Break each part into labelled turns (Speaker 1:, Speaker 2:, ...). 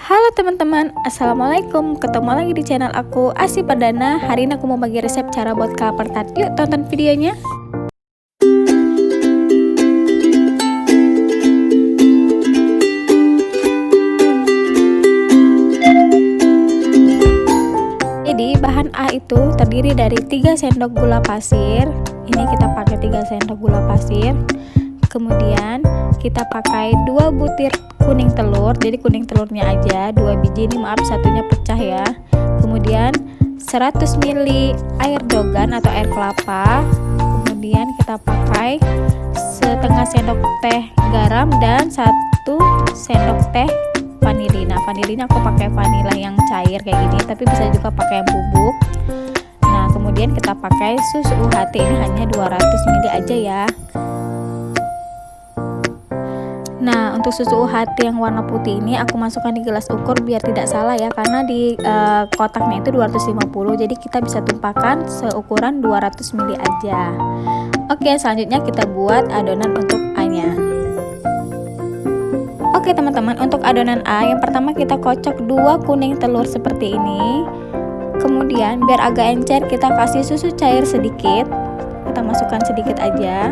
Speaker 1: Halo teman-teman, assalamualaikum. Ketemu lagi di channel aku, Asi Perdana. Hari ini aku mau bagi resep cara buat kelapa tart. Yuk tonton videonya. Jadi bahan A itu terdiri dari 3 sendok gula pasir. Ini kita pakai 3 sendok gula pasir. Kemudian kita pakai 2 butir kuning telur, jadi kuning telurnya aja 2 biji, ini maaf satunya pecah ya. Kemudian 100 ml air dogan atau air kelapa. Kemudian kita pakai setengah sendok teh garam dan 1 sendok teh vanili. Nah, vanilinya aku pakai vanila yang cair kayak gini, tapi bisa juga pakai yang bubuk. Nah, kemudian kita pakai susu UHT, ini hanya 200 ml aja ya. Nah, untuk susu UHT yang warna putih ini aku masukkan di gelas ukur biar tidak salah ya, karena di kotaknya itu 250, jadi kita bisa tumpahkan seukuran 200 ml aja. Oke, selanjutnya kita buat adonan untuk A-nya. Oke teman-teman, untuk adonan A yang pertama kita kocok 2 kuning telur seperti ini. Kemudian biar agak encer kita kasih susu cair sedikit, kita masukkan sedikit aja.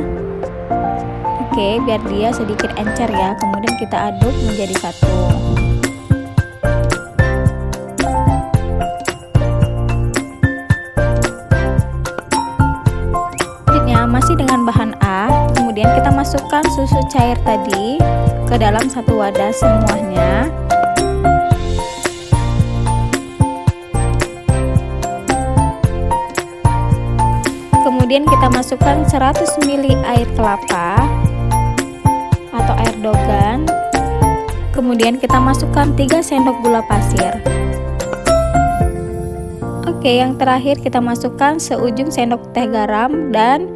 Speaker 1: Oke, biar dia sedikit encer ya. Kemudian kita aduk menjadi satu. Selanjutnya masih dengan bahan A, kemudian kita masukkan susu cair tadi ke dalam satu wadah semuanya. Kemudian kita masukkan 100 ml air kelapa atau air dogan. Kemudian kita masukkan 3 sendok gula pasir. Oke, yang terakhir kita masukkan seujung sendok teh garam dan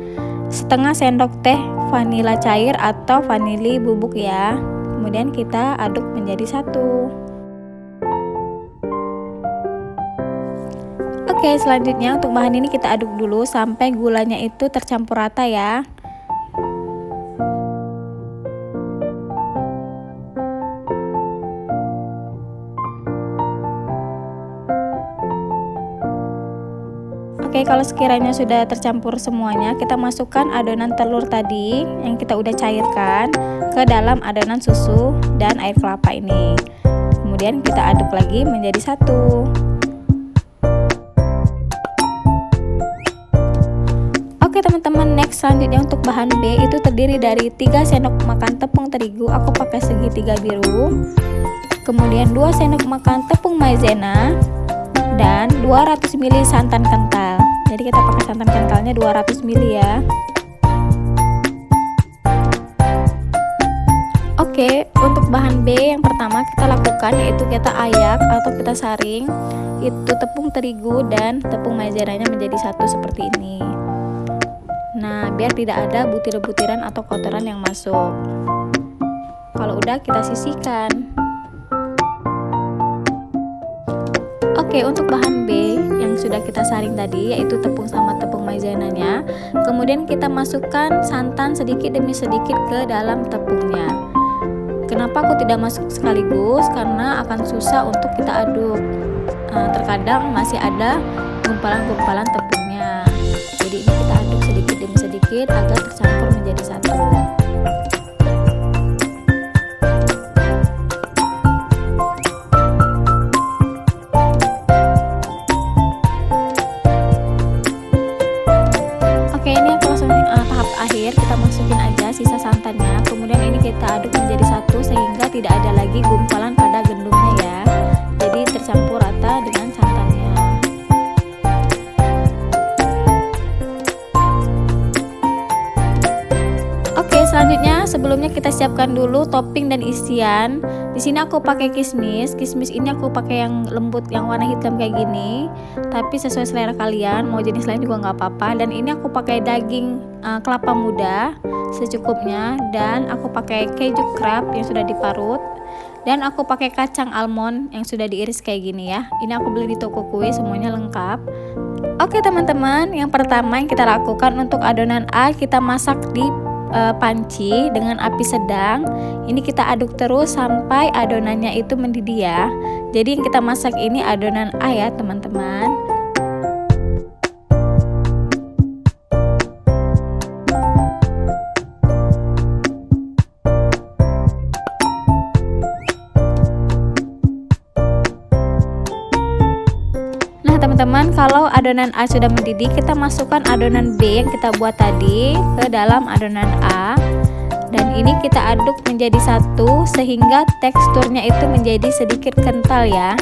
Speaker 1: setengah sendok teh vanila cair atau vanili bubuk ya. Kemudian kita aduk menjadi satu. Oke, selanjutnya untuk bahan ini kita aduk dulu sampai gulanya itu tercampur rata ya. Oke, kalau sekiranya sudah tercampur semuanya, kita masukkan adonan telur tadi yang kita udah cairkan ke dalam adonan susu dan air kelapa ini. Kemudian kita aduk lagi menjadi satu. Oke teman-teman, next selanjutnya untuk bahan B itu terdiri dari 3 sendok makan tepung terigu, aku pakai segitiga biru. Kemudian 2 sendok makan tepung maizena dan 200 ml santan kental. Jadi kita pakai santan kentalnya 200 ml ya. Oke, untuk bahan B yang pertama kita lakukan yaitu kita ayak atau kita saring itu tepung terigu dan tepung maizenanya menjadi satu seperti ini. Nah, biar tidak ada butir-butiran atau kotoran yang masuk. Kalau udah kita sisihkan. Oke, untuk bahan B yang sudah kita saring tadi yaitu tepung sama tepung maizenanya. Kemudian kita masukkan santan sedikit demi sedikit ke dalam tepungnya. Kenapa aku tidak masuk sekaligus? Karena akan susah untuk kita aduk. Terkadang masih ada gumpalan-gumpalan tepungnya. Jadi ini kita aduk sedikit demi sedikit agar tercampur menjadi satu. Oke, ini aku langsung tahap akhir, kita masukin aja sisa santannya. Kemudian ini kita aduk menjadi satu sehingga tidak ada lagi gumpalan pada gendumnya ya. Jadi tercampur rata dengan santannya. Oke, selanjutnya sebelumnya kita siapkan dulu topping dan isian. Di sini aku pakai kismis. Kismis ini aku pakai yang lembut, yang warna hitam kayak gini. Tapi sesuai selera kalian, mau jenis lain juga nggak apa-apa. Dan ini aku pakai daging kelapa muda secukupnya. Dan aku pakai keju crab yang sudah diparut. Dan aku pakai kacang almond yang sudah diiris kayak gini ya. Ini aku beli di toko kue, semuanya lengkap. Oke teman-teman, yang pertama yang kita lakukan untuk adonan A, kita masak di panci dengan api sedang. Ini kita aduk terus sampai adonannya itu mendidih ya. Jadi yang kita masak ini adonan A ya teman-teman. Teman-teman, kalau adonan A sudah mendidih, kita masukkan adonan B yang kita buat tadi ke dalam adonan A, dan ini kita aduk menjadi satu sehingga teksturnya itu menjadi sedikit kental ya.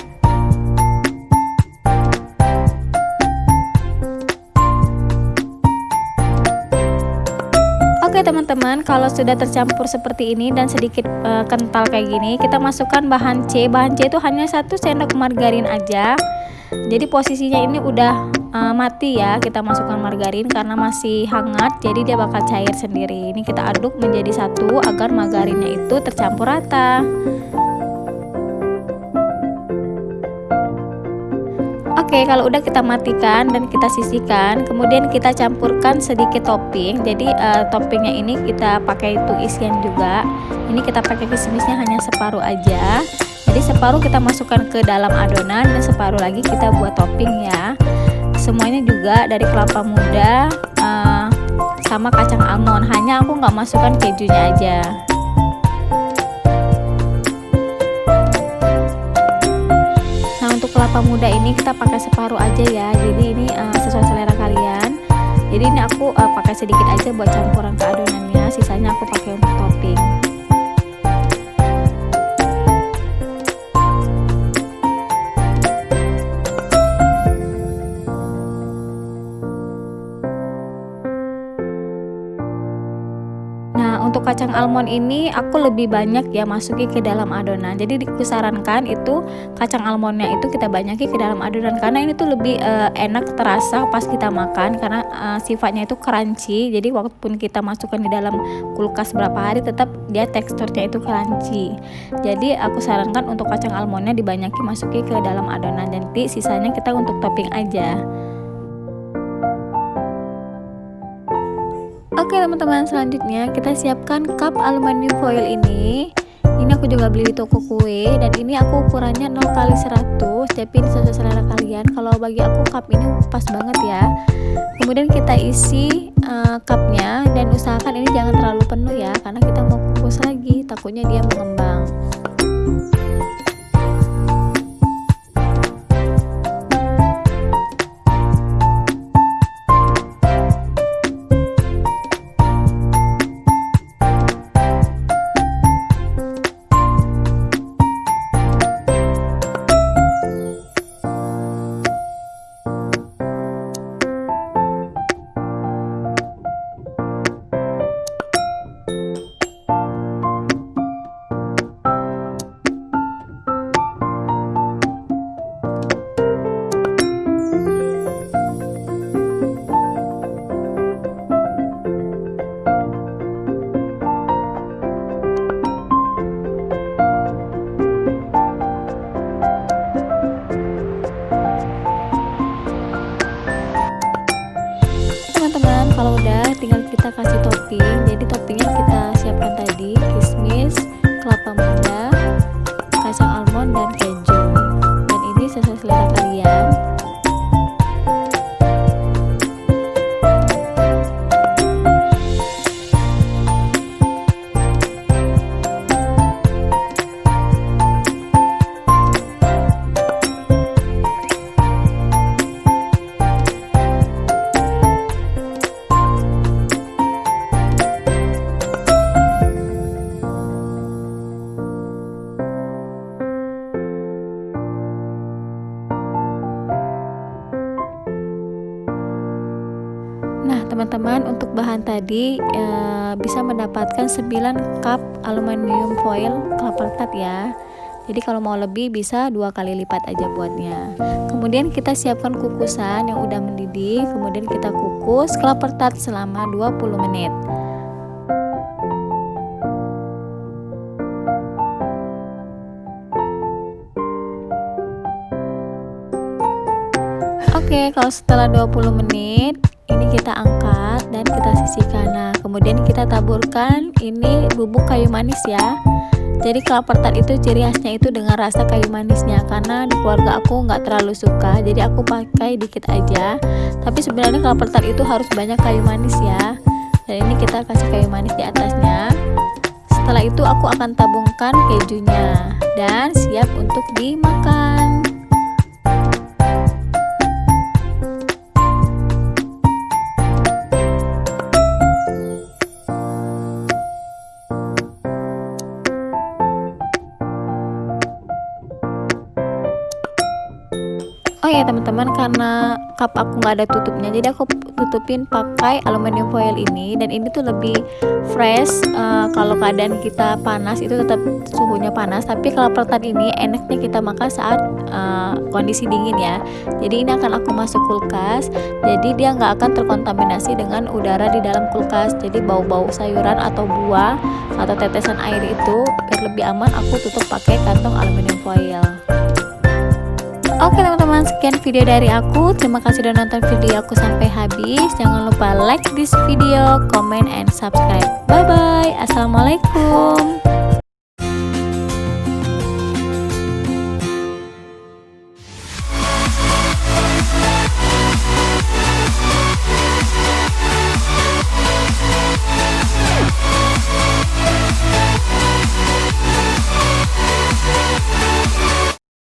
Speaker 1: Oke teman-teman, kalau sudah tercampur seperti ini dan sedikit kental kayak gini, kita masukkan bahan C. Bahan C itu hanya 1 sendok margarin aja. Jadi posisinya ini udah mati ya, kita masukkan margarin karena masih hangat, jadi dia bakal cair sendiri. Ini kita aduk menjadi satu agar margarinnya itu tercampur rata. Oke, kalau udah kita matikan dan kita sisihkan, kemudian kita campurkan sedikit topping. Jadi toppingnya ini kita pakai itu isian juga. Ini kita pakai kismisnya hanya separuh aja. Jadi separuh kita masukkan ke dalam adonan dan separuh lagi kita buat topping ya. Semuanya juga dari kelapa muda sama kacang almond. Hanya aku nggak masukkan kejunya aja. Nah untuk kelapa muda ini kita pakai separuh aja ya. Jadi ini sesuai selera kalian. Jadi ini aku pakai sedikit aja buat campuran ke adonannya. Sisanya aku pakai untuk topping. Untuk kacang almond ini aku lebih banyak ya masuki ke dalam adonan. Jadi kusarankan itu kacang almondnya itu kita banyaki ke dalam adonan karena ini tuh lebih enak terasa pas kita makan karena sifatnya itu crunchy. Jadi walaupun kita masukkan di dalam kulkas berapa hari tetap dia teksturnya itu crunchy. Jadi aku sarankan untuk kacang almondnya dibanyaki masuki ke dalam adonan, nanti sisanya kita untuk topping aja. Oke teman-teman, selanjutnya kita siapkan cup aluminium foil ini. Ini aku juga beli di toko kue dan ini aku ukurannya 0x100, tapi ini sesuai selera kalian. Kalau bagi aku cup ini pas banget ya. Kemudian kita isi cupnya dan usahakan ini jangan terlalu penuh ya, karena kita mau kukus lagi, takutnya dia mengembang. Teman-teman, kalau udah tinggal kita kasih topping. Jadi toppingnya kita siapkan tadi kismis, kelapa muda, kacang almond dan keju. Dan ini sesuai selera kalian. Nah teman-teman, untuk bahan tadi bisa mendapatkan 9 cup aluminium foil kelapa tart ya. Jadi kalau mau lebih bisa 2 kali lipat aja buatnya. Kemudian kita siapkan kukusan yang udah mendidih. Kemudian kita kukus kelapa tart selama 20 menit. Oke, kalau setelah 20 menit ini kita angkat dan kita sisihkan. Nah, kemudian kita taburkan ini bubuk kayu manis ya. Jadi kelapa tart itu ciri khasnya itu dengan rasa kayu manisnya, karena di keluarga aku nggak terlalu suka, jadi aku pakai dikit aja. Tapi sebenarnya kelapa tart itu harus banyak kayu manis ya. Dan ini kita kasih kayu manis di atasnya. Setelah itu aku akan tabungkan kejunya dan siap untuk dimakan. Oh ya teman-teman, karena cup aku nggak ada tutupnya, jadi aku tutupin pakai aluminium foil ini. Dan ini tuh lebih fresh. Kalau keadaan kita panas itu tetap suhunya panas, tapi kalau tart ini enaknya kita makan saat kondisi dingin ya. Jadi ini akan aku masuk kulkas, jadi dia nggak akan terkontaminasi dengan udara di dalam kulkas. Jadi bau-bau sayuran atau buah atau tetesan air itu, biar lebih aman aku tutup pakai kantong aluminium foil. Oke teman-teman, sekian video dari aku. Terima kasih sudah nonton video aku sampai habis. Jangan lupa like this video, comment, and subscribe. Bye bye. Assalamualaikum.